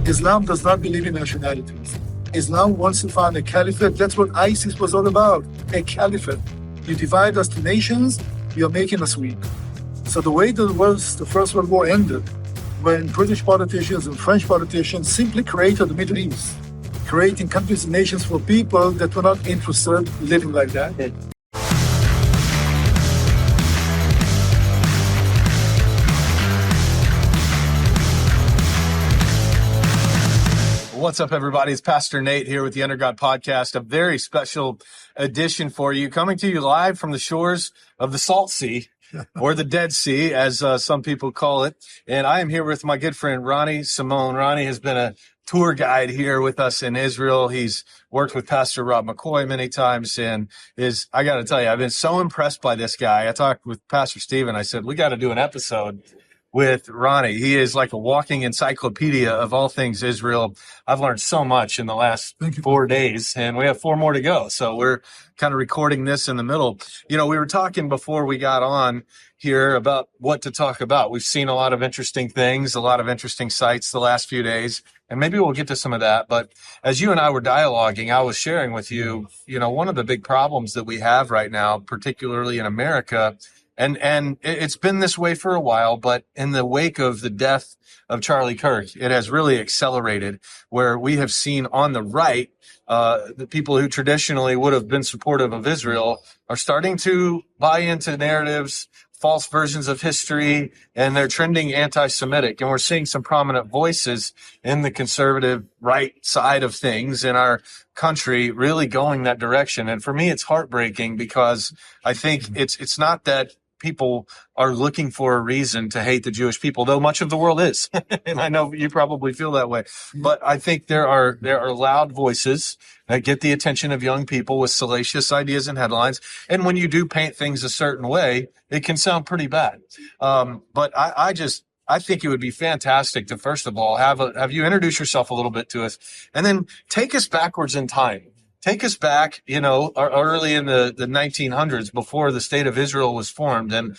Islam does not believe in nationalities. Islam wants to find a caliphate. That's what ISIS was all about, a caliphate. You divide us to nations, you're making us weak. So the way the First World War ended, when British politicians and French politicians simply created the Middle East, creating countries and nations for people that were not interested in living like that. What's up, everybody? It's Pastor Nate here with the Under God Podcast, a very special edition for you, coming to you live from the shores of the Salt Sea, or the Dead Sea, as some people call it. And I am here with my good friend, Ronnie Simon. Ronnie has been a tour guide here with us in Israel. He's worked with Pastor Rob McCoy many times, and I got to tell you, I've been so impressed by this guy. I talked with Pastor Stephen. I said, we got to do an episode with Ronnie. He is like a walking encyclopedia of all things Israel. I've learned so much in the last 4 days, and we have 4 more to go. So we're kind of recording this in the middle. You know, we were talking before we got on here about what to talk about. We've seen a lot of interesting things, a lot of interesting sights the last few days, and maybe we'll get to some of that. But as you and I were dialoguing, I was sharing with you, you know, one of the big problems that we have right now, particularly in America, and it's been this way for a while, but in the wake of the death of Charlie Kirk, it has really accelerated, where we have seen on the right, the people who traditionally would have been supportive of Israel are starting to buy into narratives, false versions of history, and they're trending anti-Semitic. And we're seeing some prominent voices in the conservative right side of things in our country really going that direction. And for me, it's heartbreaking, because I think it's not that people are looking for a reason to hate the Jewish people, though much of the world is. And I know you probably feel that way. But I think there are loud voices that get the attention of young people with salacious ideas and headlines. And when you do paint things a certain way, it can sound pretty bad. But I think it would be fantastic to, first of all, have you introduce yourself a little bit to us, and then take us backwards in time. Take us back, you know, early in the 1900s, before the state of Israel was formed, and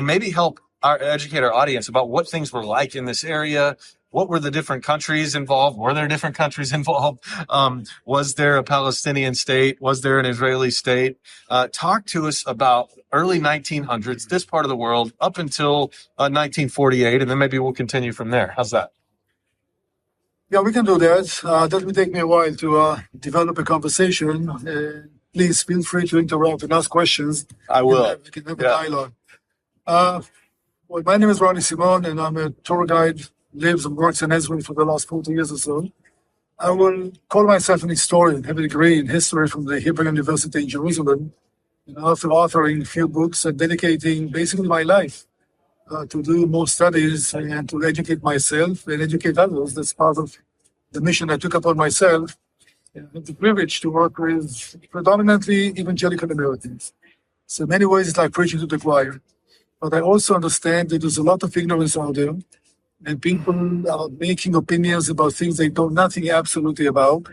maybe help educate our audience about what things were like in this area. What were the different countries involved? Were there different countries involved? Was there a Palestinian state? Was there an Israeli state? Talk to us about early 1900s, this part of the world, up until 1948, and then maybe we'll continue from there. How's that? Yeah, we can do that. That will take me a while to develop a conversation. Please feel free to interrupt and ask questions. I will. We can have a dialogue. Well, my name is Ronnie Simon, and I'm a tour guide, lives and works in Israel for the last 40 years or so. I will call myself an historian, have a degree in history from the Hebrew University in Jerusalem, and after authoring a few books and dedicating basically my life to do more studies and to educate myself and educate others. That's part of the mission I took upon myself. I have the privilege to work with predominantly evangelical Americans. So in many ways, it's like preaching to the choir. But I also understand that there's a lot of ignorance out there, and people are making opinions about things they know nothing absolutely about.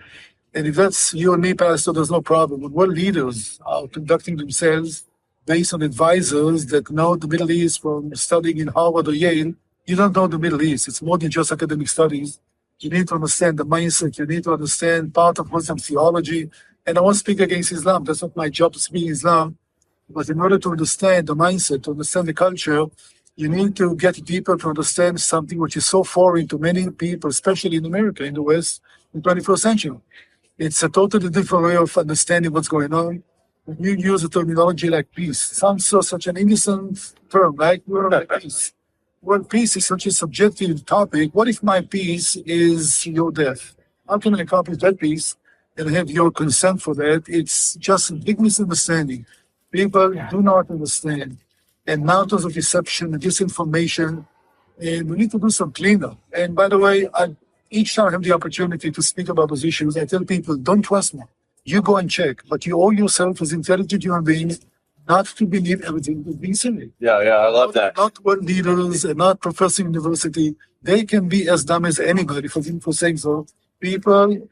And if that's you and me, Pastor, there's no problem. But what leaders are conducting themselves based on advisors that know the Middle East from studying in Harvard or Yale, you don't know the Middle East. It's more than just academic studies. You need to understand the mindset. You need to understand part of Muslim theology. And I won't speak against Islam. That's not my job to speak Islam. But in order to understand the mindset, to understand the culture, you need to get deeper to understand something which is so foreign to many people, especially in America, in the West, in the 21st century. It's a totally different way of understanding what's going on. When you use a terminology like peace, it sounds such an innocent term, like peace. Well, peace is such a subjective topic. What if my peace is your death? How can I accomplish that peace and have your consent for that? It's just a big misunderstanding. People do not understand. And mountains of deception and disinformation. And we need to do some cleanup. And by the way, each time I have the opportunity to speak about those issues, I tell people, don't trust me. You go and check, but you owe yourself as intelligent human beings not to believe everything that's being said. Yeah, I love that. Not world leaders and not professors in university. They can be as dumb as anybody for saying so. People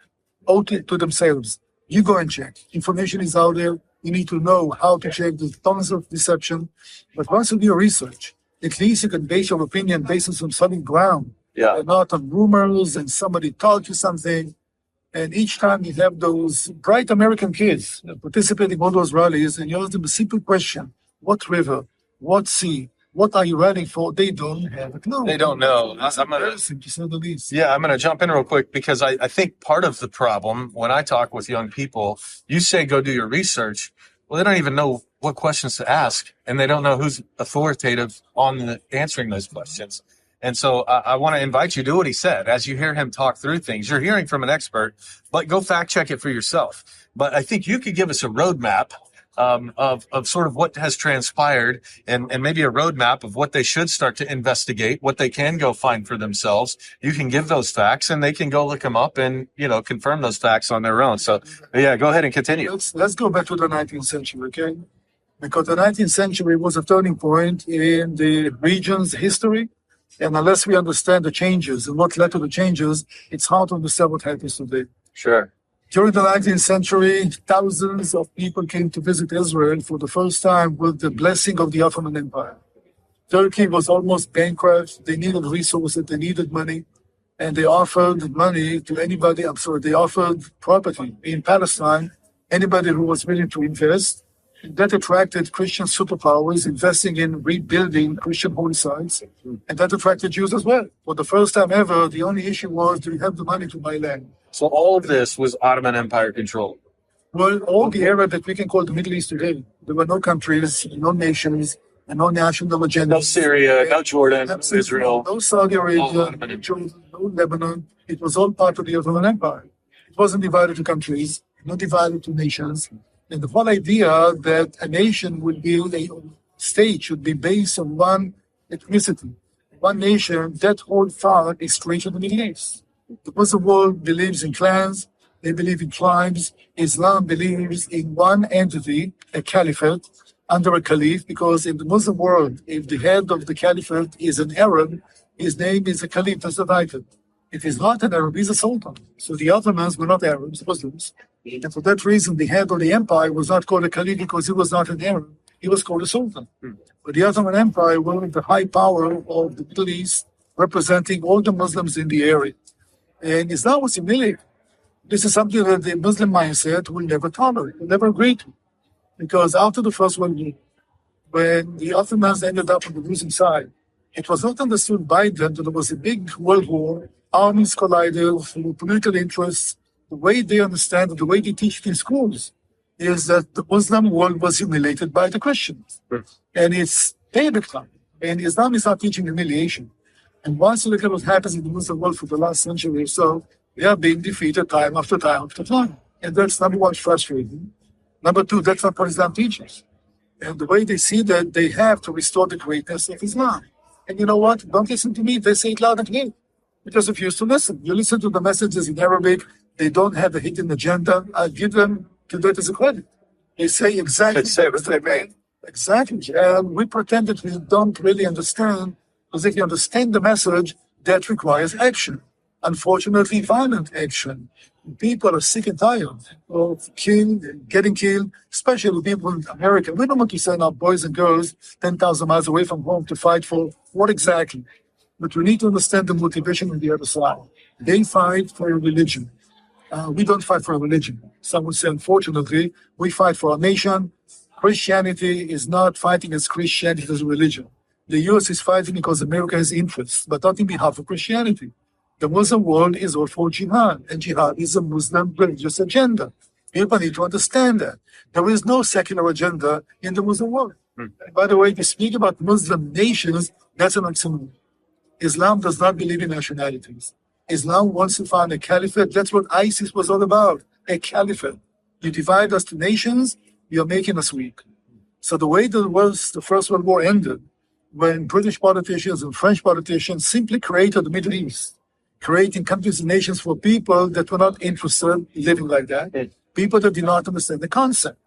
owe it to themselves. You go and check. Information is out there. You need to know how to check. There's tons of deception. But once you do your research, at least you can base your opinion based on some solid ground Yeah. They're not on rumors and somebody told you something. And each time you have those bright American kids participating in all those rallies, and you ask them a simple question: what river, what sea, what are you running for? They don't have a clue. They don't know. It's embarrassing, to say the least. Yeah, I'm going to jump in real quick because I think part of the problem when I talk with young people, you say go do your research. Well, they don't even know what questions to ask, and they don't know who's authoritative on answering those questions. And so I want to invite you to do what he said. As you hear him talk through things, you're hearing from an expert, but go fact check it for yourself. But I think you could give us a roadmap of sort of what has transpired and maybe a roadmap of what they should start to investigate, what they can go find for themselves. You can give those facts and they can go look them up and, confirm those facts on their own. So, yeah, go ahead and continue. Let's go back to the 19th century, okay? Because the 19th century was a turning point in the region's history. And unless we understand the changes and what led to the changes, it's hard to understand what happens today. Sure. During the 19th century, thousands of people came to visit Israel for the first time with the blessing of the Ottoman Empire. Turkey was almost bankrupt. They needed resources. They needed money. And they offered money to anybody. They offered property in Palestine, anybody who was willing to invest. That attracted Christian superpowers investing in rebuilding Christian holy sites. And that attracted Jews as well. For the first time ever, the only issue was, do you have the money to buy land? So all of this was Ottoman Empire control. Well, all the area that we can call the Middle East today, there were no countries, no nations, and no national agenda. No Syria, no Jordan, no Israel. No Saudi Arabia, no Lebanon. It was all part of the Ottoman Empire. It wasn't divided to countries, not divided to nations. And the whole idea that a nation would be, a state should be based on one ethnicity, one nation, that whole thought is straight to the Middle East. The Muslim world believes in clans, they believe in tribes. Islam believes in one entity, a caliphate, under a caliph, because in the Muslim world, if the head of the caliphate is an Arab, his name is a caliph, that's the title. If he's not an Arab, he's a sultan. So the Ottomans were not Arabs, Muslims. And for that reason, the head of the empire was not called a caliph because he was not an Arab. He was called a sultan. But the Ottoman Empire was the high power of the Middle East, representing all the Muslims in the area. And Islam was humiliating. This is something that the Muslim mindset will never tolerate, will never agree to. Because after the First World War, when the Ottomans ended up on the losing side, it was not understood by them that there was a big world war, armies collided, political interests. The way they understand it, the way they teach it in schools, is that the Muslim world was humiliated by the Christians. And it's payback time. And Islam is not teaching humiliation. And once you look at what happens in the Muslim world for the last century or so, they are being defeated time after time after time. And that's number one, frustrating. Number two, that's not what Islam teaches. And the way they see that, they have to restore the greatness of Islam. And you know what? Don't listen to me. They say it loud and clear. You just refuse to listen. You listen to the messages in Arabic. They don't have a hidden agenda. I give them to that as a credit. They say exactly what they mean. Exactly. And we pretend that we don't really understand, because if you understand the message, that requires action. Unfortunately, violent action. People are sick and tired of getting killed, especially people in America. We don't want to send our boys and girls 10,000 miles away from home to fight for what exactly? But we need to understand the motivation on the other side. They fight for a religion. We don't fight for a religion. Some would say, unfortunately, we fight for our nation. Christianity is not fighting as Christianity as a religion. The U.S. is fighting because America has interests, but not in behalf of Christianity. The Muslim world is all for jihad, and jihad is a Muslim religious agenda. People need to understand that. There is no secular agenda in the Muslim world. And by the way, to speak about Muslim nations, that's an oxymoron. Islam does not believe in nationalities. Islam wants to find a caliphate. That's what ISIS was all about, a caliphate. You divide us to nations, you're making us weak. So the way the First World War ended, when British politicians and French politicians simply created the Middle East, creating countries and nations for people that were not interested in living like that, people that did not understand the concept.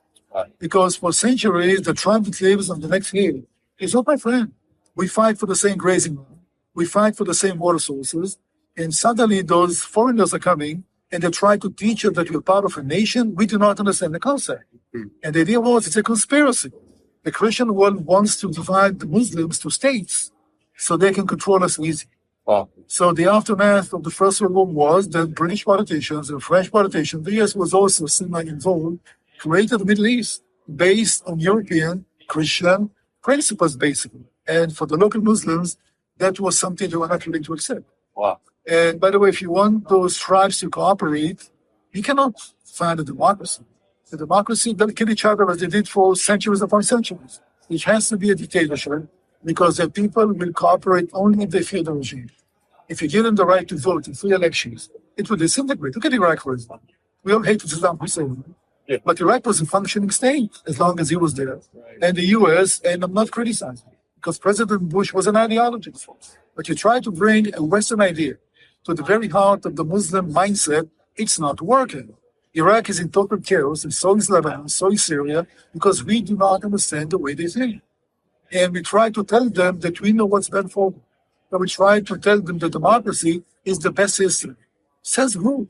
Because for centuries, the tribe that lives on the next hill is not my friend. We fight for the same grazing land. We fight for the same water sources. And suddenly those foreigners are coming and they try to teach us that we're part of a nation. We do not understand the concept. And the idea was it's a conspiracy. The Christian world wants to divide the Muslims to states so they can control us easy. Wow. So the aftermath of the First World War was that British politicians and French politicians, the US was also semi-involved, created the Middle East based on European Christian principles, basically. And for the local Muslims, that was something they were not willing to accept. Wow. And by the way, if you want those tribes to cooperate, you cannot find a democracy. The democracy, they'll kill each other as they did for centuries upon centuries. It has to be a dictatorship because the people will cooperate only if they fear the regime. If you give them the right to vote in free elections, it will disintegrate. Look at Iraq, for example. We all hate Saddam Hussein. Yeah. But Iraq was a functioning state as long as he was there. Right. And the US, and I'm not criticizing, because President Bush was an ideologist. But you try to bring a Western idea to the very heart of the Muslim mindset, it's not working. Iraq is in total chaos, and so is Lebanon, so is Syria, because we do not understand the way they think. And we try to tell them that we know what's best for them. And we try to tell them that democracy is the best system. Says who?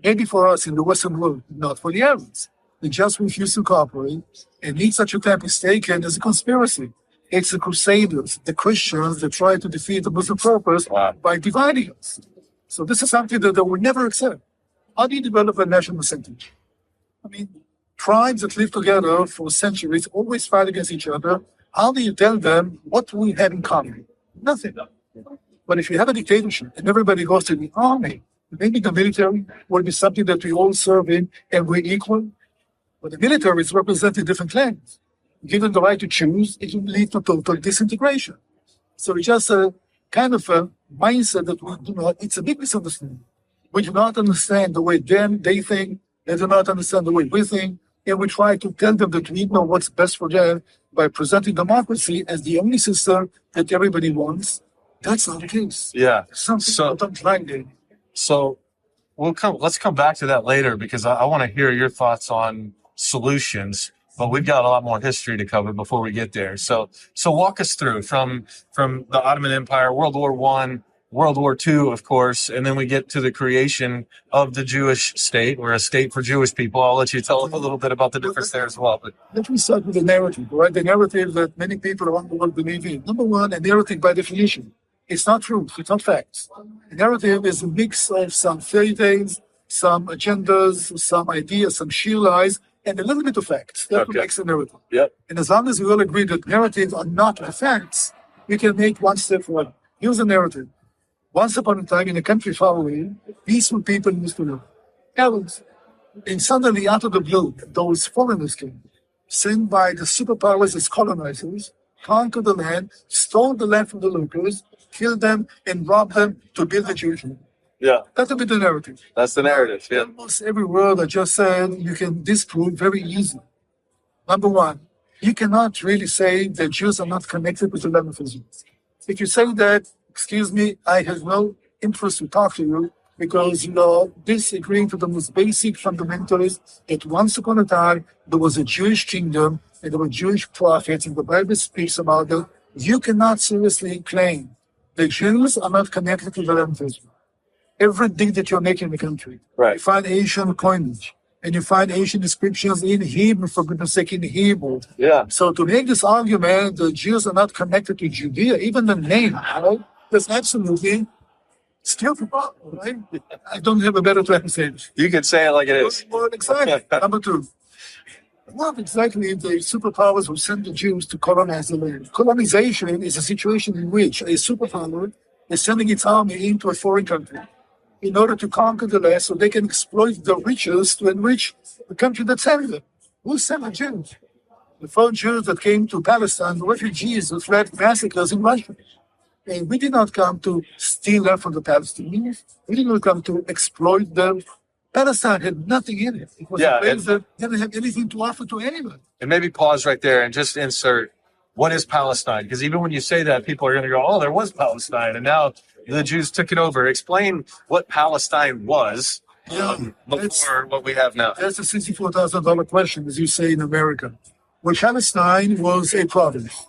Maybe for us in the Western world, not for the Arabs. They just refuse to cooperate, and each such attempt is taken as a conspiracy. It's the Crusaders, the Christians that try to defeat the Muslim purpose by dividing us. So this is something that they will never accept. How do you develop a national sentiment? I mean, tribes that live together for centuries always fight against each other. How do you tell them what we have in common? Nothing. But if you have a dictatorship and everybody goes to the army, maybe the military will be something that we all serve in and we're equal. But the military is representing different clans. Given the right to choose, it will lead to total disintegration. So it's just a kind of a mindset that we do not, it's a big misunderstanding. We do not understand the way they think, they do not understand the way we think, and we try to tell them that we know what's best for them by presenting democracy as the only system that everybody wants. That's not the case. Yeah. Something So- that don't like it. So let's come back to that later because I want to hear your thoughts on solutions, but we've got a lot more history to cover before we get there. So walk us through from the Ottoman Empire, World War I, World War II, of course, and then we get to the creation of the Jewish state. We're a state for Jewish people. I'll let you tell a little bit about the difference there as well. But Let me start with the narrative, right? The narrative that many people around the world believe in. Number one, a narrative by definition. It's not truth, it's not facts. A narrative is a mix of some fairy tales, some agendas, some ideas, some sheer lies, and a little bit of facts. That's what Okay. makes a narrative. Yep. And as long as we all agree that narratives are not the facts, we can make one step forward. Here's a narrative. Once upon a time, in a country far away, peaceful people used to live. Arabs. And suddenly, out of the blue, those foreigners came, sent by the superpowers as colonizers, conquered the land, stole the land from the locals, killed them, and robbed them to build the Jewish land. yeah, That's a bit the narrative. that's the narrative. Yeah. Almost every word I just said, you can disprove very easily. Number one, you cannot really say that Jews are not connected with the land of Israel. If you say that, excuse me, I have no interest to talk to you because you are disagreeing to the most basic fundamentals that once upon a time there was a Jewish kingdom and there were Jewish prophets and the Bible speaks about them. You cannot seriously claim that Jews are not connected to the land of Israel. Everything that you're making in the country, Right. you find Asian coinage and you find Asian descriptions in Hebrew, for goodness sake, in Hebrew. Yeah. So to make this argument, the Jews are not connected to Judea, even the name, right? That's absolutely stupid, right? I don't have a better way to say it. You can say it like it is. Well, exactly. Number two, what exactly the superpowers will send the Jews to colonize the land? Colonization is a situation in which a superpower is sending its army into a foreign country in order to conquer the land so they can exploit the riches to enrich the country that sent them. Who sent the Jews? The 4 Jews that came to Palestine, the refugees who fled massacres in Russia. And we did not come to steal them from the Palestinians. We did not come to exploit them. Palestine had nothing in it. It was Yeah, a place that didn't have anything to offer to anyone. And maybe pause right there and just insert what is Palestine? Because even when you say that, people are going to go, oh, there was Palestine. And now the Jews took it over. Explain what Palestine was before what we have now. That's a $64,000 question, as you say in America. Well, Palestine was a province.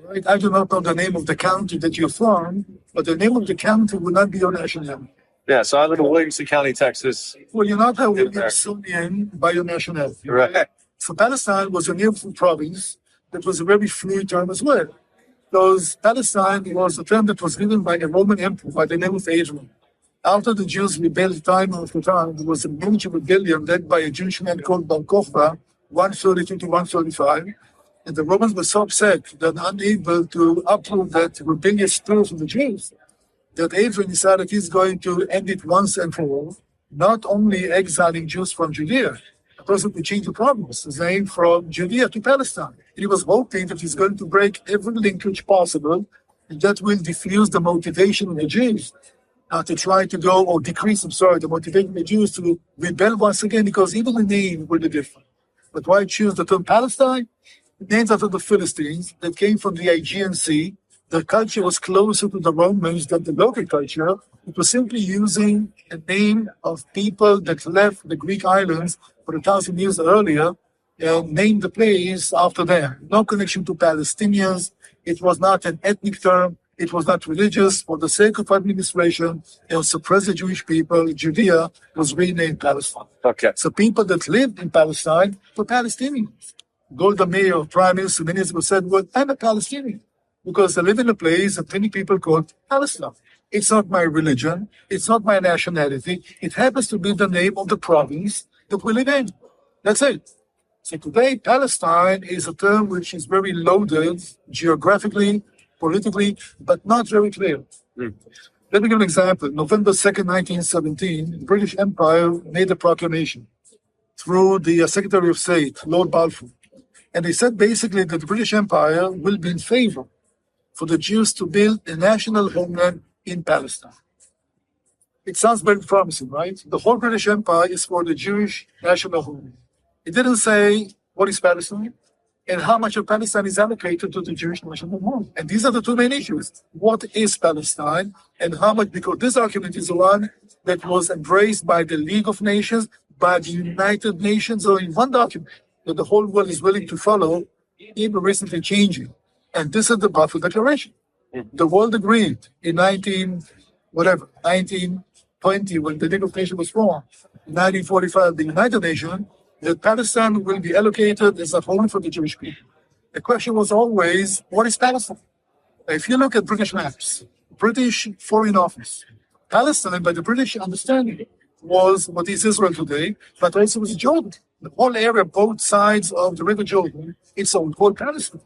Right? I do not know the name of the county that you're from, but the name of the county will not be your nationality. Yeah, so I live in Williamson County, Texas. Well, you're not a Williamsonian by your nationality. Right. So Palestine was a nearby province that was a very fluid term as well. Because Palestine was a term that was given by a Roman emperor by the name of Adrian. After the Jews rebelled time after time, there was a major rebellion led by a Jewish man called Bar Kokhba, 132 to 135. And the Romans were so upset that unable to uproot that rebellious spirit of the Jews, that Adrian decided he's going to end it once and for all, not only exiling Jews from Judea, but also to change the province, his name from Judea to Palestine. And he was hoping that he's going to break every linkage possible, and that will diffuse the motivation of the Jews to try to go, or decrease, the motivation of the Jews to rebel once again, because even the name will be different. But why choose the term Palestine? Named after the Philistines that came from the Aegean Sea. The culture was closer to the Romans than the local culture. It was simply using a name of people that left the Greek islands for 1,000 years earlier and named the place after them. No connection to Palestinians. It was not an ethnic term. It was not religious. For the sake of administration and suppress the Jewish people, Judea was renamed Palestine. Okay. So people that lived in Palestine were Palestinians. Golda Meir, Prime Minister, many people said, well, I'm a Palestinian because I live in a place that many people call Palestine. It's not my religion. It's not my nationality. It happens to be the name of the province that we live in. That's it. So today, Palestine is a term which is very loaded geographically, politically, but not very clear. Let me give an example. November 2nd, 1917, the British Empire made a proclamation through the Secretary of State, Lord Balfour. And they said basically that the British Empire will be in favor for the Jews to build a national homeland in Palestine. It sounds very promising, right? The whole British Empire is for the Jewish national homeland. It didn't say what is Palestine and how much of Palestine is allocated to the Jewish national homeland. And these are the two main issues. What is Palestine and how much, because this argument is the one that was embraced by the League of Nations, by the United Nations, or in one document that the whole world is willing to follow, even recently changing. And this is the Balfour Declaration. The world agreed in 1920, when the League of Nations was formed, in 1945, the United Nations, that Palestine will be allocated as a home for the Jewish people. The question was always, what is Palestine? If you look at British maps, British Foreign Office, Palestine, by the British understanding, was what is Israel today, but also was Jordan. The whole area, both sides of the River Jordan, it's all called Palestine.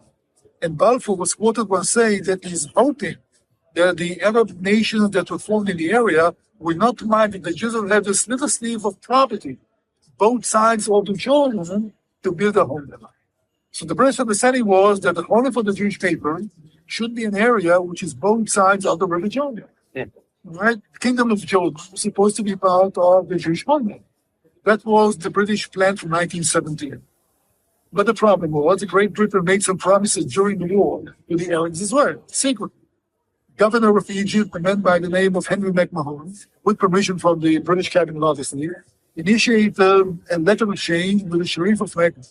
And Balfour was quoted once saying that he's hoping that the Arab nations that were formed in the area will not mind that the Jews will have this little sleeve of property, both sides of the Jordan, to build a home there. So the British understanding was that the home for the Jewish people should be an area which is both sides of the River Jordan. Right? The Kingdom of Jordan was supposed to be part of the Jewish homeland. That was the British plan from 1917. But the problem was, Great Britain made some promises during the war to the Arabs as well, secretly. Governor of Egypt, a man by the name of Henry McMahon, with permission from the British Cabinet obviously, initiated a letter of exchange with the Sharif of Mecca.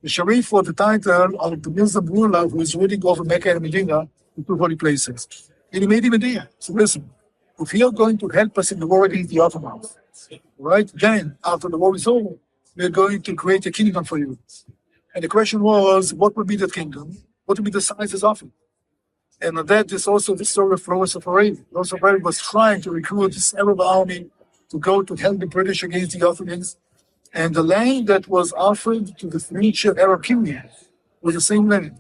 The Sharif was the title of the Muslim ruler who was ruling over Mecca and Medina, the two holy places. And he made him a deal. So listen, if you're going to help us in the war against the Ottomans, right, then after the war is over, we're going to create a kingdom for you. And the question was, what would be that kingdom? What would be the sizes of it? And that is also the story of Lawrence of Arabia. Lawrence of Arabia was trying to recruit this Arab army to go to help the British against the Ottomans. And the land that was offered to the future Arab kingdom was the same land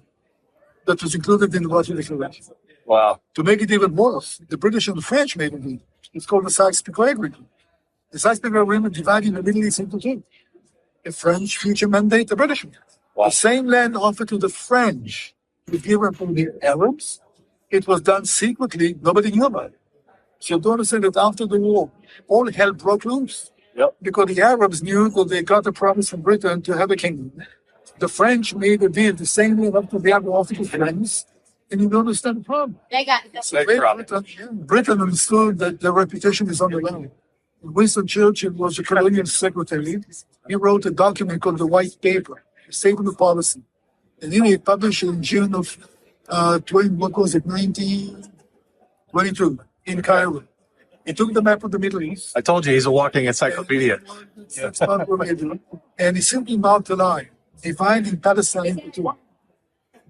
that was included in the Balfour Declaration. Wow. To make it even worse, the British and the French made it. It's called the Sykes-Picot Agreement. The Sykes-Picot Agreement divided the Middle East into two. A French future mandate, the British one. Wow. The same land offered to the French was given to the Arabs. It was done secretly. Nobody knew about it. So you don't understand that after the war, all hell broke loose. Yep. Because the Arabs knew that they got a promise from Britain to have a kingdom. The French made a deal the same way up to the Arab offered to France. And you don't understand the problem. So Britain understood that their reputation is on the line. Winston Churchill was the colonial secretary. He wrote a document called the White Paper, a statement of policy. And then he published in June of 1922 in Cairo. He took the map of the Middle East. I told you he's a walking encyclopedia. That's not what they do. And he simply marked the line, dividing Palestine into two.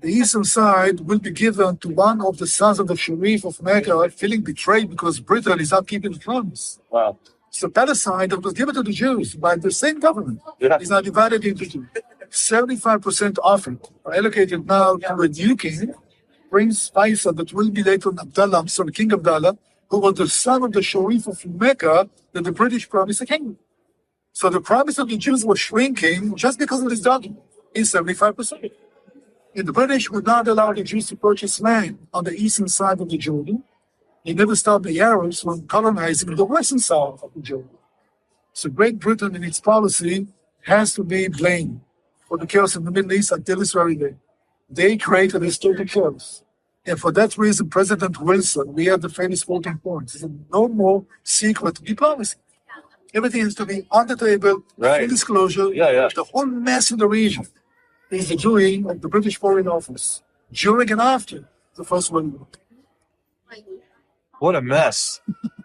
the eastern side will be given to one of the sons of the Sharif of Mecca, feeling betrayed because Britain is not keeping the promise. Wow. So Palestine that was given to the Jews by the same government is now divided into two. 75% of it are allocated now to a new king, Prince Faisal, that will be later Abdullah, King Abdullah, who was the son of the Sharif of Mecca that the British promised a kingdom. So the promise of the Jews was shrinking just because of this document in 75%. And the British would not allow the Jews to purchase land on the eastern side of the Jordan. They never stopped the Arabs from colonizing the western side of the Jordan. So Great Britain in its policy has to be blamed for the chaos in the Middle East until this very day. They created this total chaos. And for that reason, President Wilson, we had the famous 14 points. He said, no more secret diplomacy. Everything has to be on the table, full disclosure. The whole mess in the region is the doing of the British Foreign Office during and after the First World War. What a mess.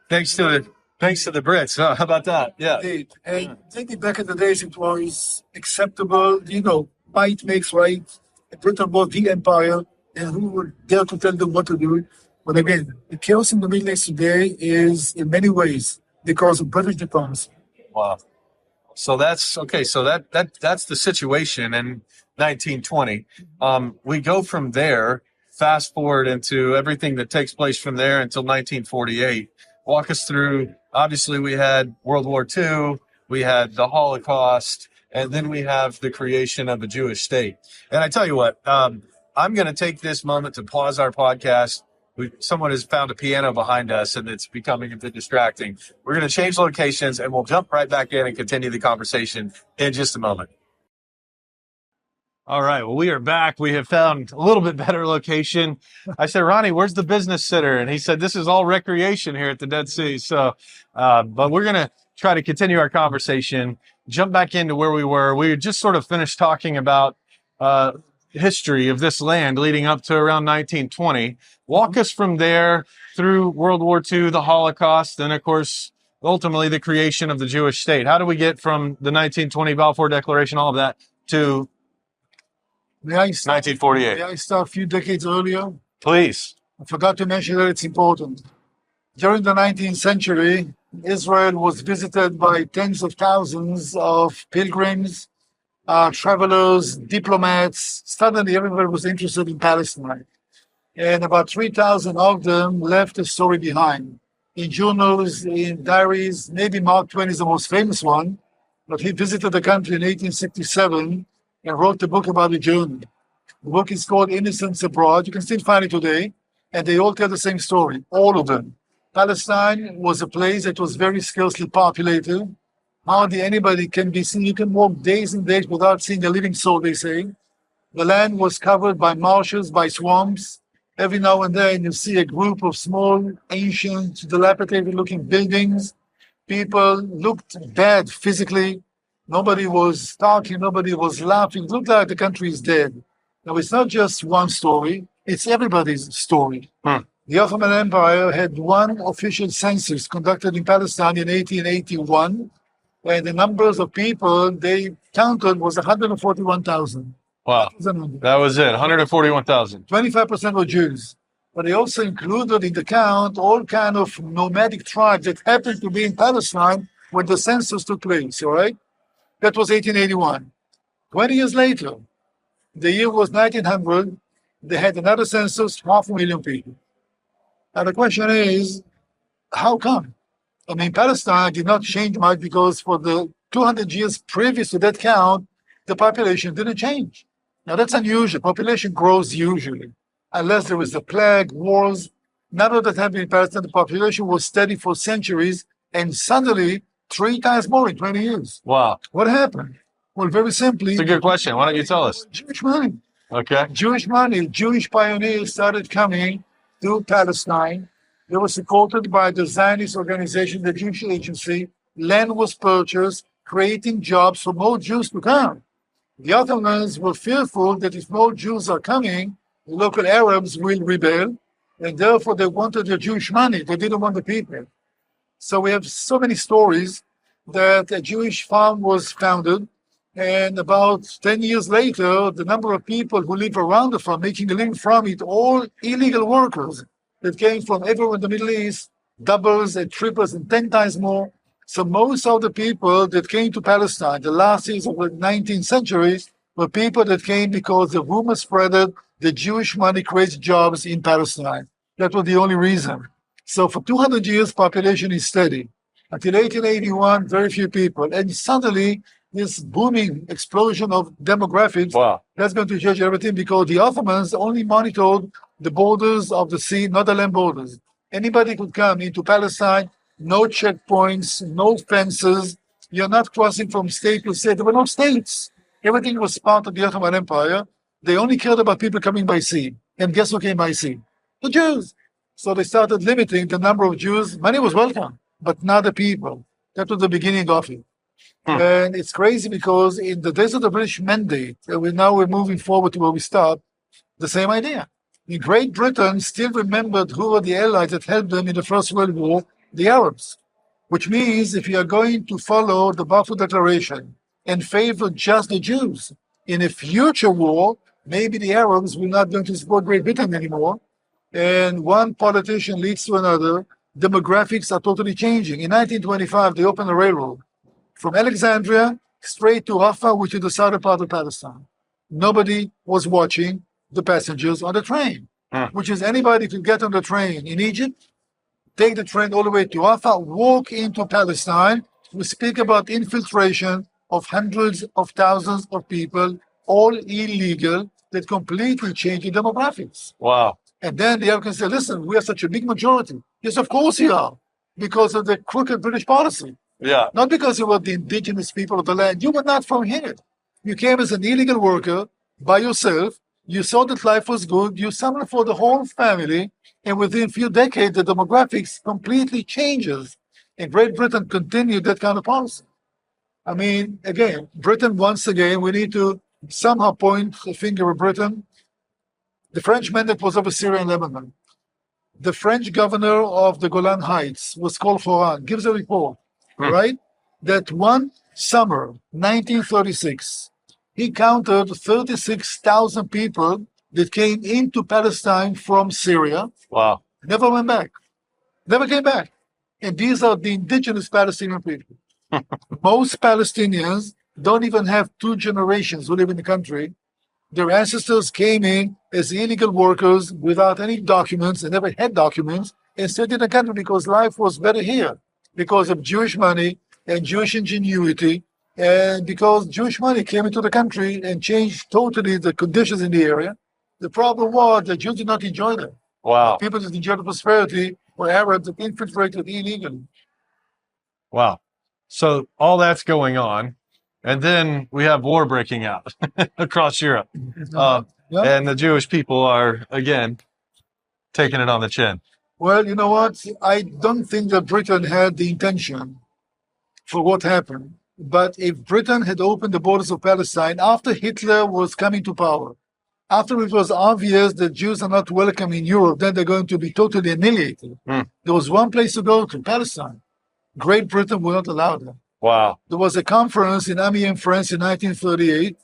Thanks to the Brits. How about that? Yeah. Indeed. And maybe back in the days it was acceptable, might makes right. Britain was the empire, and who would dare to tell them what to do? But again, the chaos in the Middle East today is in many ways because of British diplomacy. Wow. So that's okay. So that's the situation in 1920. We go from there, fast forward into everything that takes place from there until 1948. Walk us through. Obviously, we had World War II, we had the Holocaust, and then we have the creation of a Jewish state. And I tell you what, I'm going to take this moment to pause our podcast. Someone has found a piano behind us, and it's becoming a bit distracting. We're going to change locations, and we'll jump right back in and continue the conversation in just a moment. All right. Well, we are back. We have found a little bit better location. I said, Ronnie, where's the business center? And he said, this is all recreation here at the Dead Sea. So, but we're going to try to continue our conversation, jump back into where we were. We had just sort of finished talking about history of this land leading up to around 1920. Walk us from there through World War II, the Holocaust, and of course, ultimately the creation of the Jewish state. How do we get from the 1920 Balfour Declaration, all of that, to 1948? May I start a few decades earlier? Please. I forgot to mention that it's important. During the 19th century, Israel was visited by tens of thousands of pilgrims, travelers, diplomats. Suddenly, everybody was interested in Palestine. And about 3,000 of them left a story behind. In journals, in diaries, maybe Mark Twain is the most famous one, but he visited the country in 1867 and wrote a book about the journey. The book is called Innocents Abroad. You can still find it today. And they all tell the same story, all of them. Palestine was a place that was very scarcely populated. Hardly anybody can be seen. You can walk days and days without seeing a living soul, they say. The land was covered by marshes, by swamps. Every now and then you see a group of small, ancient, dilapidated-looking buildings. People looked bad physically. Nobody was talking. Nobody was laughing. It looked like the country is dead. Now, it's not just one story. It's everybody's story. The Ottoman Empire had one official census conducted in Palestine in 1881, and the numbers of people they counted was 141,000. Wow. That was it, 141,000. 25% were Jews. But they also included in the count all kind of nomadic tribes that happened to be in Palestine when the census took place, all right? That was 1881. 20 years later, the year was 1900, they had another census, 500,000 people. Now the question is, how come? I mean, Palestine did not change much because for the 200 years previous to that count, the population didn't change. Now that's unusual. Population grows usually, unless there was a plague, wars. None of that happened in Palestine. The population was steady for centuries, and suddenly 3 times more in 20 years. Wow. What happened? Well, very simply. It's a good question. Why don't you tell us? Jewish money. Okay. Jewish money. Jewish pioneers started coming to Palestine. They were supported by the Zionist organization, the Jewish Agency. Land was purchased, creating jobs for more Jews to come. The Ottomans were fearful that if more Jews are coming, the local Arabs will rebel, and therefore they wanted the Jewish money. They didn't want the people. So we have so many stories that a Jewish farm was founded, And about 10 years later, the number of people who live around the farm, making a living from it, all illegal workers that came from everywhere in the Middle East, doubles and triples and 10 times more. So most of the people that came to Palestine, the last years of the 19th century, were people that came because the rumor spreaded that Jewish money creates jobs in Palestine. That was the only reason. So for 200 years, population is steady. Until 1881, very few people. And suddenly, this booming explosion of demographics, Wow. that's going to change everything because the Ottomans only monitored the borders of the sea, not the land borders. Anybody could come into Palestine, no checkpoints, no fences. You're not crossing from state to state. There were no states. Everything was part of the Ottoman Empire. They only cared about people coming by sea. And guess who came by sea? The Jews. So they started limiting the number of Jews. Money was welcome, but not the people. That was the beginning of it. And it's crazy because in the days of the British Mandate, we're moving forward to where we start, the same idea. In Great Britain still remembered who were the allies that helped them in the First World War, the Arabs. Which means if you are going to follow the Balfour Declaration and favor just the Jews, in a future war, maybe the Arabs will not going to support Great Britain anymore. And one politician leads to another. Demographics are totally changing. In 1925, they opened a railroad from Alexandria straight to Rafah, which is the southern part of Palestine. Nobody was watching the passengers on the train, which is anybody could get on the train in Egypt, take the train all the way to Rafah, walk into Palestine. We speak about infiltration of hundreds of thousands of people, all illegal, that completely change the demographics. Wow. And then the Americans say, listen, we are such a big majority. Yes, of course you are, because of the crooked British policy. Yeah. Not because you were the indigenous people of the land. You were not from here. You came as an illegal worker by yourself. You saw that life was good. You summoned for the whole family. And within a few decades, the demographics completely changes. And Great Britain continued that kind of policy. I mean, again, Britain, once again, we need to somehow point the finger at Britain. The French mandate was over Syria and Lebanon. The French governor of the Golan Heights was called Foran, gives a report, right? That one summer, 1936, he counted 36,000 people that came into Palestine from Syria. Wow. Never went back. Never came back. And these are the indigenous Palestinian people. Most Palestinians don't even have two generations who live in the country. Their ancestors came in as illegal workers without any documents. They never had documents and stayed in the country because life was better here because of Jewish money and Jewish ingenuity, and because Jewish money came into the country and changed totally the conditions in the area. The problem was that Jews did not enjoy that. Wow. People that enjoyed the prosperity were Arabs that infiltrated illegally. Wow. So all that's going on. And then we have war breaking out across Europe. And the Jewish people are, again, taking it on the chin. Well, you know what? I don't think that Britain had the intention for what happened. But if Britain had opened the borders of Palestine after Hitler was coming to power, after it was obvious that Jews are not welcome in Europe, then they're going to be totally annihilated. There was one place to go to, Palestine. Great Britain would not allow that. Wow. There was a conference in Amiens, France in 1938.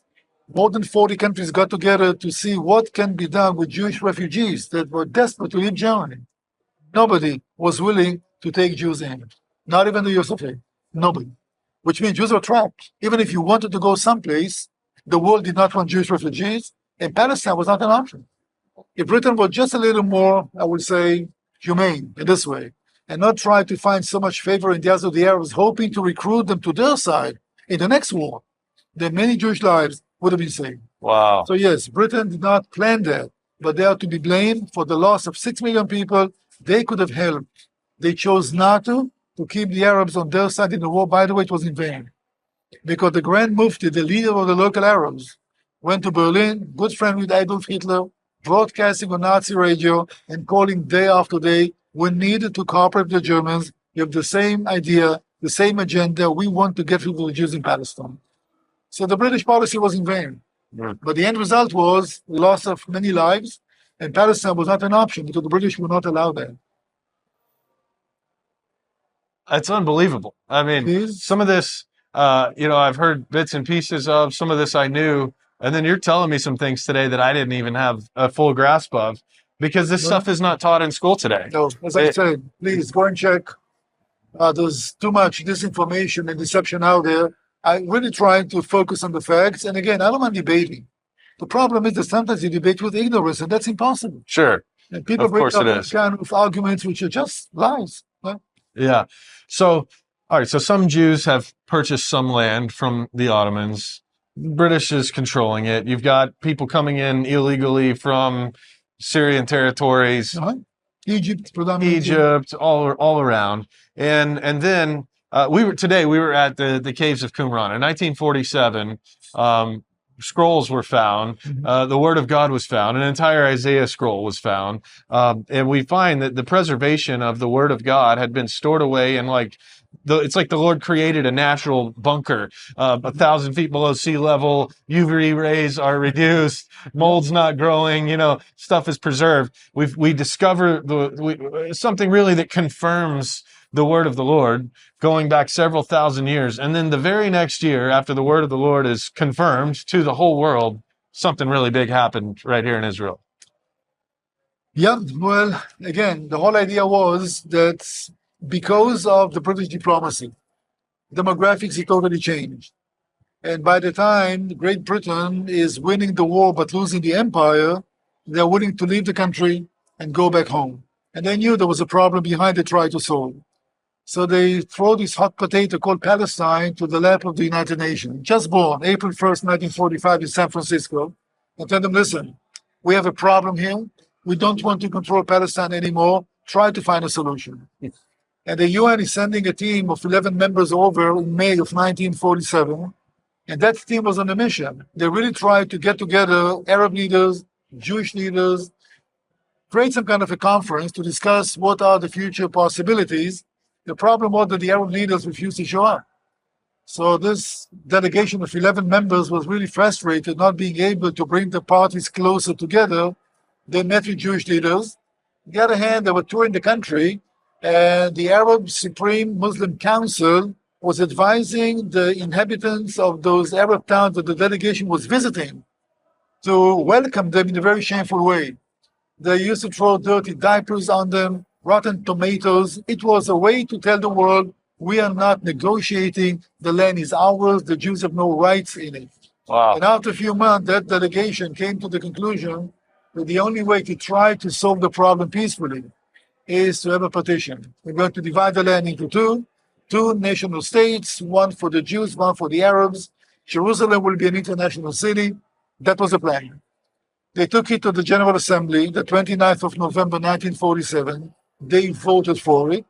More than 40 countries got together to see what can be done with Jewish refugees that were desperate to leave Germany. Nobody was willing to take Jews in, not even the US of A. Nobody. Which means Jews were trapped. Even if you wanted to go someplace, the world did not want Jewish refugees, and Palestine was not an option. If Britain was just a little more, I would say, humane in this way, and not try to find so much favor in the eyes of the Arabs, hoping to recruit them to their side in the next war, then many Jewish lives would have been saved. Wow. So yes, Britain did not plan that, but they are to be blamed for the loss of 6 million people. They could have helped. They chose not to keep the Arabs on their side in the war. By the way, it was in vain. Because the Grand Mufti, the leader of the local Arabs, went to Berlin, good friend with Adolf Hitler, broadcasting on Nazi radio and calling day after day, we needed to cooperate with the Germans. You have the same idea, the same agenda. We want to get rid of the Jews in Palestine. So the British policy was in vain. But the end result was loss of many lives, and Palestine was not an option because the British would not allow that. It's unbelievable. I mean, some of this I've heard bits and pieces of. Some of this I knew, and then you're telling me some things today that I didn't even have a full grasp of, because this stuff is not taught in school today. No, as I said, please go and check. There's too much disinformation and deception out there. I'm really trying to focus on the facts. And again, I don't mind debating. The problem is that sometimes you debate with ignorance, and that's impossible. Sure. And people bring up these kind of arguments which are just lies. Right? Yeah. So, all right. So some Jews have purchased some land from the Ottomans. British is controlling it. You've got people coming in illegally from Syrian territories, Egypt, predominantly. Egypt, all around. And then we were at the caves of Qumran in 1947. Scrolls were found. The Word of God was found. An entire Isaiah scroll was found. And we find that the preservation of the Word of God had been stored away in it's like the Lord created a natural bunker, 1,000 feet below sea level. UV rays are reduced. Mold's not growing. Stuff is preserved. We discover something really that confirms the word of the Lord going back several thousand years. And then the very next year, after the word of the Lord is confirmed to the whole world, something really big happened right here in Israel. Yeah, well, again, the whole idea was that because of the British diplomacy, demographics had totally changed. And by the time Great Britain is winning the war but losing the empire, they're willing to leave the country and go back home. And they knew there was a problem behind they tried to solve. So they throw this hot potato called Palestine to the lap of the United Nations, just born April 1st, 1945 in San Francisco, and tell them, listen, we have a problem here. We don't want to control Palestine anymore. Try to find a solution. And the UN is sending a team of 11 members over in May of 1947. And that team was on a mission. They really tried to get together Arab leaders, Jewish leaders, create some kind of a conference to discuss what are the future possibilities. The problem was that the Arab leaders refused to show up. So this delegation of 11 members was really frustrated, not being able to bring the parties closer together. They met with Jewish leaders. On the other hand, they were touring the country, and the Arab Supreme Muslim Council was advising the inhabitants of those Arab towns that the delegation was visiting to welcome them in a very shameful way. They used to throw dirty diapers on them, rotten tomatoes. It was a way to tell the world, we are not negotiating, the land is ours, the Jews have no rights in it. Wow. And after a few months, that delegation came to the conclusion that the only way to try to solve the problem peacefully is to have a partition. We're going to divide the land into two national states, one for the Jews, one for the Arabs. Jerusalem will be an international city. That was the plan. They took it to the General Assembly, the 29th of November, 1947. They voted for it.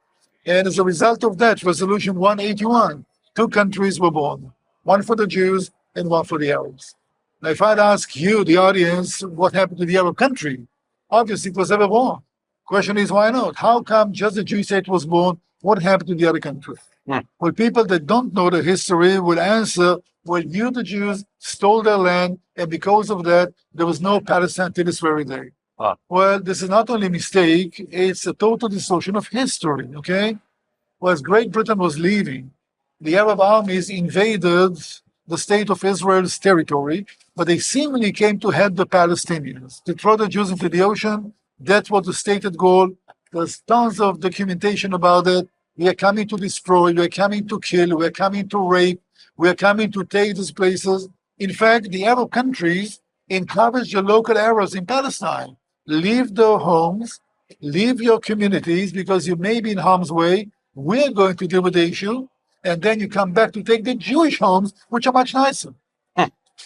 And as a result of that, Resolution 181, two countries were born, one for the Jews and one for the Arabs. Now, if I'd ask you, the audience, what happened to the Arab country, obviously it was never born. Question is, why not? How come just the Jewish state was born? What happened to the other country? Well, people that don't know the history will answer, well, you, the Jews, stole their land, and because of that, there was no Palestine till this very day. Well, this is not only a mistake, it's a total distortion of history, okay? Well, as Great Britain was leaving, the Arab armies invaded the state of Israel's territory, but they seemingly came to help the Palestinians, to throw the Jews into the ocean. That was the stated goal. There's tons of documentation about it. We are coming to destroy, we are coming to kill, we are coming to rape, we are coming to take these places. In fact, the Arab countries encouraged the local Arabs in Palestine. Leave their homes, leave your communities, because you may be in harm's way. We're going to deal with the issue. And then you come back to take the Jewish homes, which are much nicer.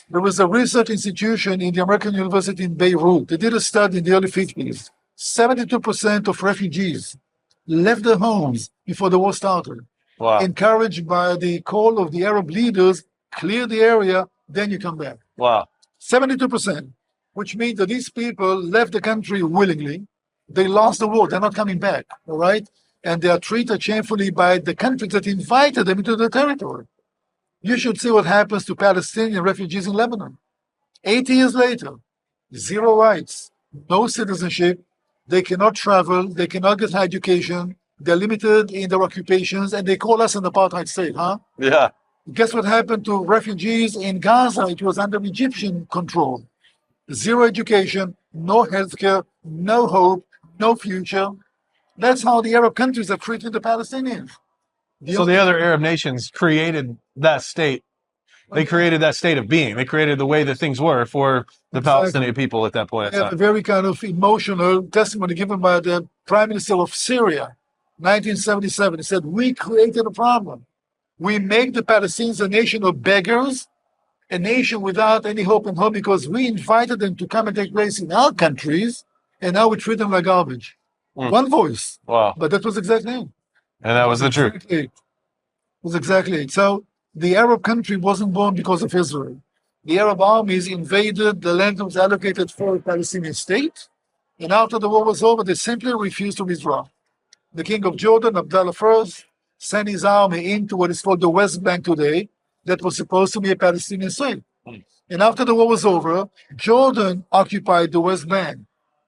There was a research institution in the American University in Beirut. They did a study in the early 50s. 72% of refugees left their homes before the war started. Wow. Encouraged by the call of the Arab leaders, clear the area, then you come back. Wow. 72%, which means that these people left the country willingly. They lost the war. They're not coming back, all right? And they are treated shamefully by the countries that invited them into their territory. You should see what happens to Palestinian refugees in Lebanon. 80 years later, zero rights, no citizenship. They cannot travel. They cannot get education. They're limited in their occupations, and they call us an apartheid state, huh? Yeah. Guess what happened to refugees in Gaza? It was under Egyptian control. Zero education, no healthcare, no hope, no future. That's how the Arab countries are treating the Palestinians. So the other Arab nations created that state. They created that state of being. They created the way that things were for the Palestinian people at that point We in have a time. very kind of emotional testimony given by the Prime Minister of Syria, 1977. He said, we created a problem. We make the Palestinians a nation of beggars, a nation without any hope and hope, because we invited them to come and take place in our countries, and now we treat them like garbage. One voice. Wow. But that was exactly it. And that was the truth. Exactly it. Was exactly it. So the Arab country wasn't born because of Israel. The Arab armies invaded the land that was allocated for a Palestinian state, and after the war was over, they simply refused to withdraw. The king of Jordan, Abdullah I, sent his army into what is called the West Bank today, that was supposed to be a Palestinian state. And after the war was over, Jordan occupied the West Bank.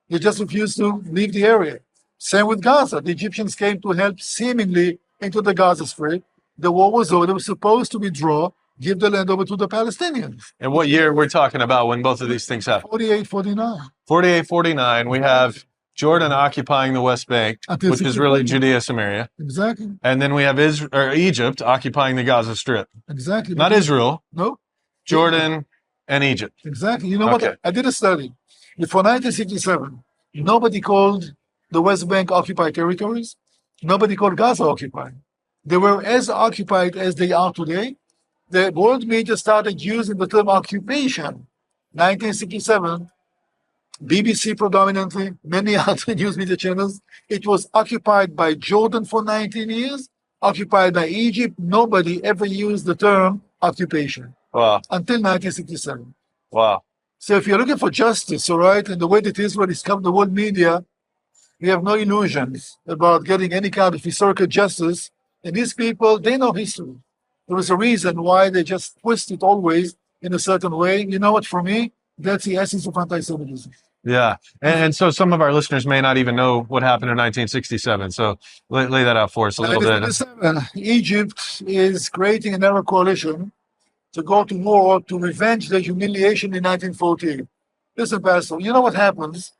They just refused to leave the area. Same with Gaza. The Egyptians came to help seemingly into the Gaza Strip. The war was over. They were supposed to withdraw, give the land over to the Palestinians. And what year we're talking about when both of these things happened? 48, 49. 48, 49. We have Jordan occupying the West Bank, Until which is really 64. Judea, Samaria. Exactly. And then we have Egypt occupying the Gaza Strip. Exactly. Not Israel, No, Jordan, and Egypt. exactly. You know Okay. what? I did a study. Before 1967, nobody called the West Bank occupied territories. Nobody called Gaza occupied. They were as occupied as they are today. The world media started using the term occupation. 1967, BBC predominantly, many other news media channels. It was occupied by Jordan for 19 years, occupied by Egypt. Nobody ever used the term occupation Wow. until 1967. Wow. So if you're looking for justice, all right, and the way that Israel is covered the world media, we have no illusions about getting any kind of historical justice. And these people, they know history. There is a reason why they just twist it always in a certain way. You know what, for me, that's the essence of anti-Semitism. Yeah. And so some of our listeners may not even know what happened in 1967. So lay that out for us a little bit. 1967, Egypt is creating an Arab coalition to go to war to revenge the humiliation in 1948. Listen, Pastor, you know what happens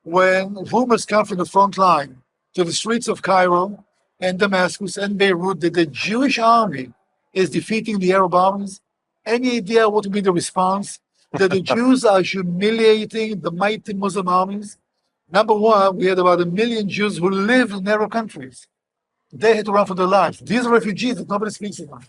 when rumors come from the front line to the streets of Cairo and Damascus and Beirut that the Jewish army is defeating the Arab armies? Any idea what would be the response? That the Jews are humiliating the mighty Muslim armies? Number one, we had about 1 million Jews who live in Arab countries. They had to run for their lives. These are refugees that nobody speaks about.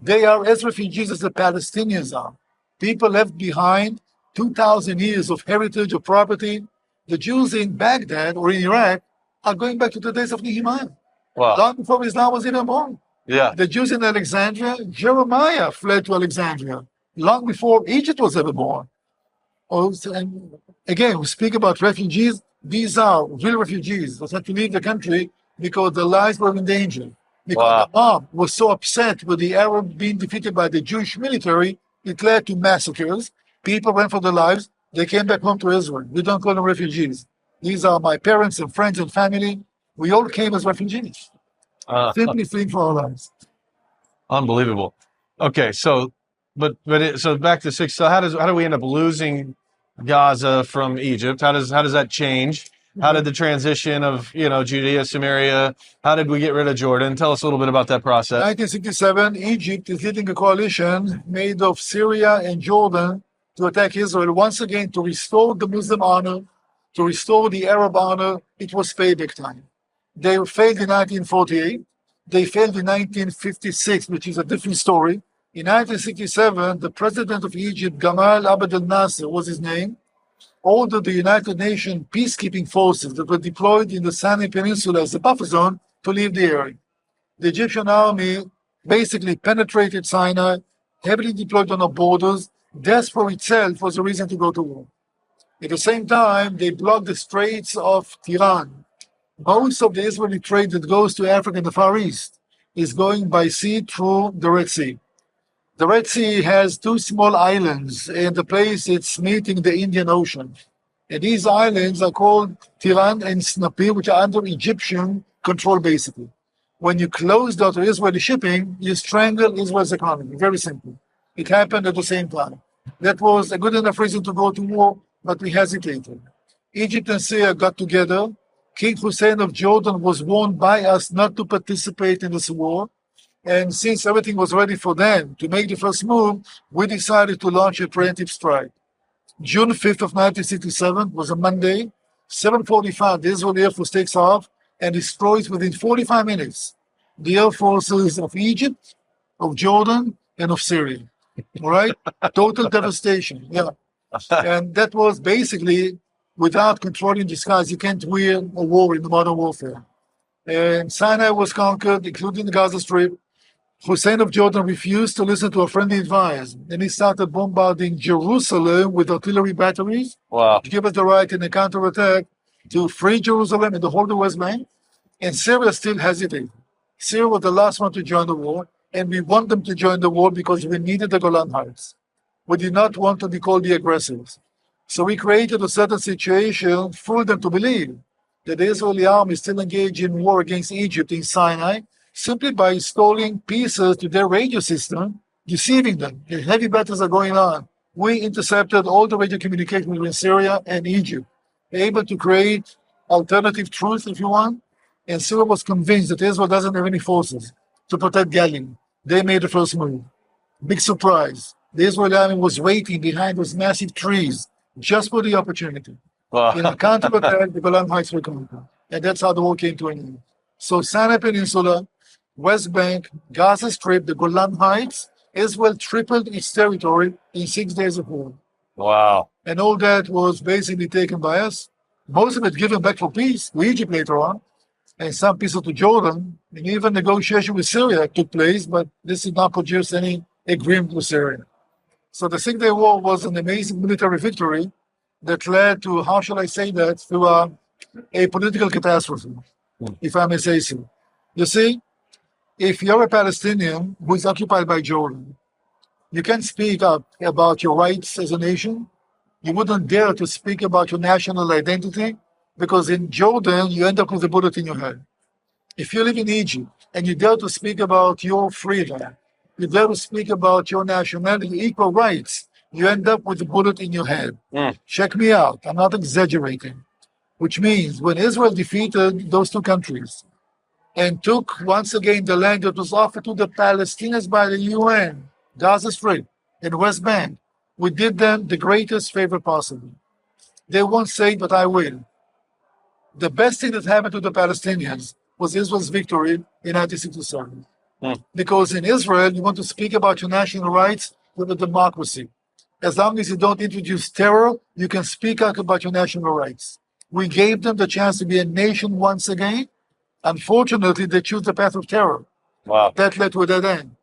They are as refugees as the Palestinians are. People left behind 2,000 years of heritage, of property. The Jews in Baghdad or in Iraq are going back to the days of Nehemiah, Wow. long before Islam was even born. Yeah. The Jews in Alexandria, Jeremiah fled to Alexandria long before Egypt was ever born. Also, and again, we speak about refugees. These are real refugees that had to leave the country because their lives were in danger. Because Wow. the mob was so upset with the Arab being defeated by the Jewish military, it led to massacres. People ran for their lives. They came back home to Israel. We don't call them refugees. These are my parents and friends and family. We all came as refugees, simply fleeing for our lives. Unbelievable. Okay, so so back to six. So how do we end up losing Gaza from Egypt? How does that change? How did the transition of Judea, Samaria? How did we get rid of Jordan? Tell us a little bit about that process. 1967, Egypt is leading a coalition made of Syria and Jordan to attack Israel once again to restore the Muslim honor, to restore the Arab honor. It was payback time. They failed in 1948. They failed in 1956, which is a different story. In 1967, the president of Egypt, Gamal Abdel Nasser was his name, ordered the United Nations peacekeeping forces that were deployed in the Sinai Peninsula as a buffer zone to leave the area. The Egyptian army basically penetrated Sinai, heavily deployed on the borders. Death for itself was a reason to go to war. At the same time, they blocked the Straits of Tiran. Most of the Israeli trade that goes to Africa and the Far East is going by sea through the Red Sea. The Red Sea has two small islands in the place it's meeting the Indian Ocean. And these islands are called Tiran and Snapi, which are under Egyptian control basically. When you closed out Israeli shipping, you strangle Israel's economy. Very simple. It happened at the same time. That was a good enough reason to go to war, but we hesitated. Egypt and Syria got together. King Hussein of Jordan was warned by us not to participate in this war. And since everything was ready for them to make the first move, we decided to launch a preemptive strike. June 5th of 1967 was a Monday. 7:45, the Israeli Air Force takes off and destroys within 45 minutes the air forces of Egypt, of Jordan, and of Syria. All right? Total devastation. Yeah. And that was basically without controlling the skies. You can't win a war in the modern warfare. And Sinai was conquered, including the Gaza Strip. Hussein of Jordan refused to listen to a friendly advice, and he started bombarding Jerusalem with artillery batteries to give us the right in a counterattack to free Jerusalem and to hold the West Bank. And Syria still hesitated. Syria was the last one to join the war, and we want them to join the war because we needed the Golan Heights. We did not want to be called the aggressors. So we created a certain situation, fooled them to believe that the Israeli army still engaged in war against Egypt in Sinai, simply by installing pieces to their radio system, deceiving them. The heavy battles are going on. We intercepted all the radio communication between Syria and Egypt, able to create alternative truth, if you want. And Syria was convinced that Israel doesn't have any forces to protect Galilee. They made the first move. Big surprise. The Israeli army was waiting behind those massive trees just for the opportunity. In a counterattack, the Golan Heights were conquered. And that's how the war came to an end. So Sinai Peninsula, West Bank, Gaza Strip, the Golan Heights, Israel tripled its territory in 6 days of war. Wow. And all that was basically taken by us. Most of it given back for peace to Egypt later on, and some pieces to Jordan. And even negotiation with Syria took place, but this did not produce any agreement with Syria. So the 6 Day War was an amazing military victory that led to, how shall I say that, to a political catastrophe, if I may say so. You see, if you're a Palestinian who is occupied by Jordan, you can speak up about your rights as a nation. You wouldn't dare to speak about your national identity because in Jordan, you end up with a bullet in your head. If you live in Egypt and you dare to speak about your freedom, you dare to speak about your nationality, equal rights, you end up with a bullet in your head. Check me out. I'm not exaggerating. Which means when Israel defeated those two countries, and took once again the land that was offered to the Palestinians by the UN, Gaza Strip and West Bank, we did them the greatest favor possible. They won't say it, but I will. The best thing that happened to the Palestinians was Israel's victory in 1967. Because in Israel, you want to speak about your national rights with a democracy. As long as you don't introduce terror, you can speak out about your national rights. We gave them the chance to be a nation once again. Unfortunately, they chose the path of terror. That led to a dead end.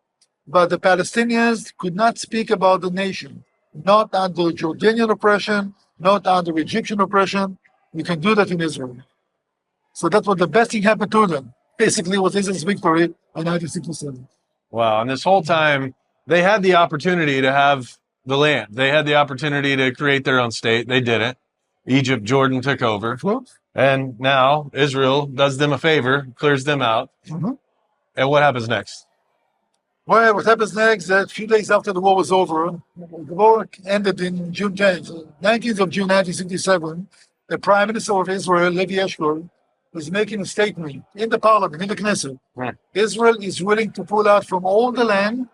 But the Palestinians could not speak about the nation, not under Jordanian oppression, not under Egyptian oppression. You can do that in Israel. So that's what the best thing happened to them. Basically, was Israel's victory in 1967. Wow. And this whole time, they had the opportunity to have the land. They had the opportunity to create their own state. They didn't. Egypt, Jordan took over. And now Israel does them a favor, clears them out. And what happens next? Well, what happens next, a few days after the war was over, the war ended in June 10th, 19th of June 1967. The Prime Minister of Israel, Levi Eshkol, was making a statement in the parliament, in the Knesset. Israel is willing to pull out from all the land,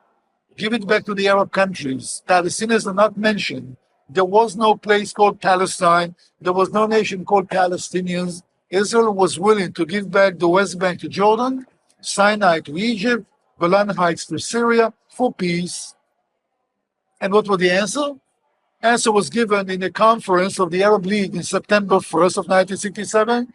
give it back to the Arab countries. Palestinians are not mentioned. There was no place called Palestine. There was no nation called Palestinians. Israel was willing to give back the West Bank to Jordan, Sinai to Egypt, Golan Heights to Syria for peace. And what was the answer? Answer was given in a conference of the Arab League in September 1st of 1967.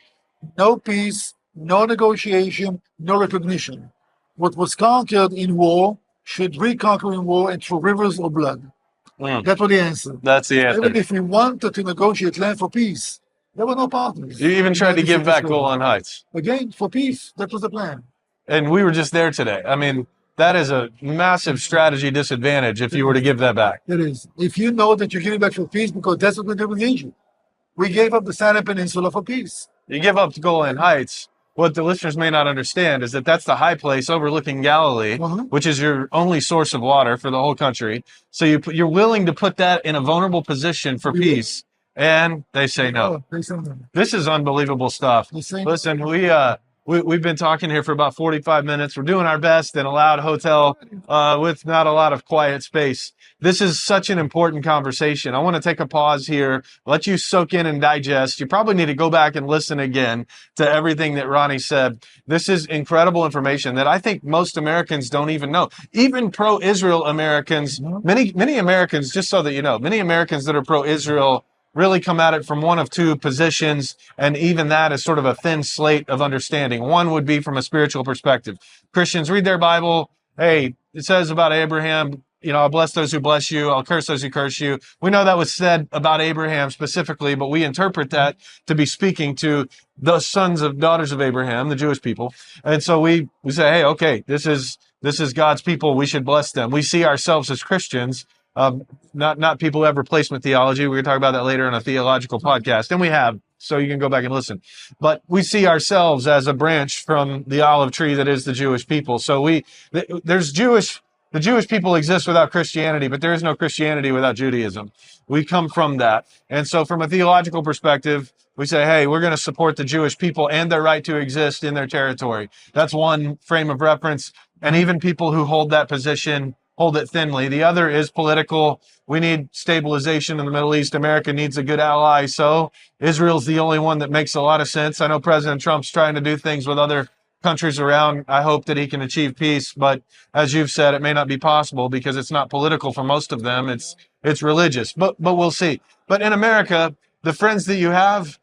No peace, no negotiation, no recognition. What was conquered in war should reconquer in war and through rivers of blood. That was the answer. That's the answer. Even if we wanted to negotiate land for peace, there were no partners. You even tried to give back Golan Heights. Again, for peace. That was the plan. And we were just there today. I mean, that is a massive strategy disadvantage if you were to give that back. It is. If you know that you're giving back for peace, because that's what we did with Egypt. We gave up the Sinai Peninsula for peace. You give up the Golan Heights, what the listeners may not understand is that that's the high place overlooking Galilee, which is your only source of water for the whole country. So you're willing to put that in a vulnerable position for peace, and they say no. This is unbelievable stuff. Listen, we've been talking here for about 45 minutes. We're doing our best in a loud hotel with not a lot of quiet space. This is such an important conversation. I want to take a pause here, let you soak in and digest. You probably need to go back and listen again to everything that Ronnie said. This is incredible information that I think most Americans don't even know. Even pro-Israel Americans, many Americans, just so that you know, many Americans that are pro-Israel really come at it from one of two positions, and even that is sort of a thin slate of understanding. One would be from a spiritual perspective. Christians read their Bible. Hey, it says about Abraham, I'll bless those who bless you. I'll curse those who curse you. We know that was said about Abraham specifically, but we interpret that to be speaking to the sons of daughters of Abraham, the Jewish people. And so we say, hey, okay, this is God's people. We should bless them. We see ourselves as Christians, not people who have replacement theology. We're going to talk about that later in a theological podcast. And we have, so you can go back and listen. But we see ourselves as a branch from the olive tree that is the Jewish people. So the Jewish people exist without Christianity, but there is no Christianity without Judaism. We come from that. And so from a theological perspective, we say, hey, we're going to support the Jewish people and their right to exist in their territory. That's one frame of reference. And even people who hold that position hold it thinly. The other is political. We need stabilization in the Middle East. America needs a good ally. So Israel's the only one that makes a lot of sense. I know President Trump's trying to do things with other countries around. I hope that he can achieve peace, but as you've said, it may not be possible because it's not political for most of them. It's religious, but we'll see. But in America, the friends that you have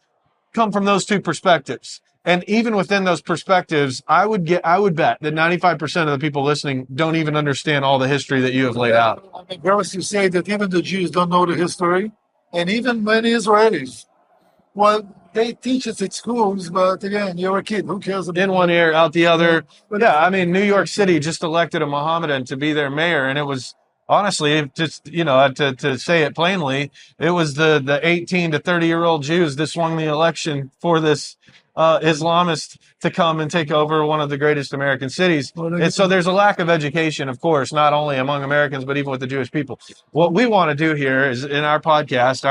come from those two perspectives. And even within those perspectives, I would bet that 95% of the people listening don't even understand all the history that you have laid out. I'm embarrassed to say that even the Jews don't know the history, and even many Israelis. Well, they teach us at schools, but again, you're a kid. Who cares about in one ear, out the other? Yeah, I mean, New York City just elected a Mohammedan to be their mayor, and it was honestly, just to say it plainly, it was the 18 to 30-year-old Jews that swung the election for this Islamist to come and take over one of the greatest American cities. And so there's a lack of education, of course, not only among Americans, but even with the Jewish people. What we want to do here is in our podcast,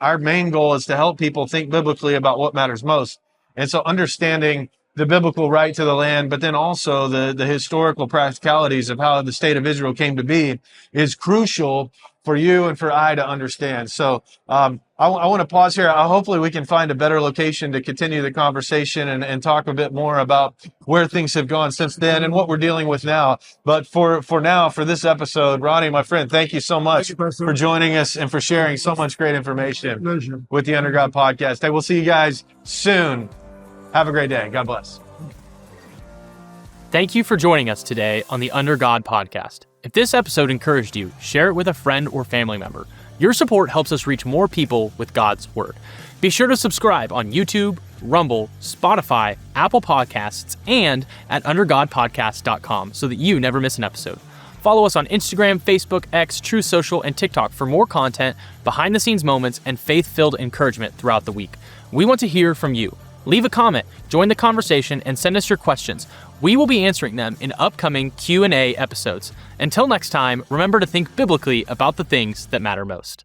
our main goal is to help people think biblically about what matters most. And so understanding the biblical right to the land, but then also the historical practicalities of how the state of Israel came to be is crucial for you and for I to understand. So I want to pause here. Hopefully we can find a better location to continue the conversation and talk a bit more about where things have gone since then and what we're dealing with now. But for now, for this episode, Ronnie, my friend, thank you so much for joining us and for sharing so much great information with the Under God podcast. Hey, we'll see you guys soon. Have a great day. God bless. Thank you for joining us today on the Under God podcast. If this episode encouraged you, share it with a friend or family member. Your support helps us reach more people with God's Word. Be sure to subscribe on YouTube, Rumble, Spotify, Apple Podcasts, and at undergodpodcast.com so that you never miss an episode. Follow us on Instagram, Facebook, X, True Social, and TikTok for more content, behind-the-scenes moments, and faith-filled encouragement throughout the week. We want to hear from you. Leave a comment, join the conversation, and send us your questions. We will be answering them in upcoming Q&A episodes. Until next time, remember to think biblically about the things that matter most.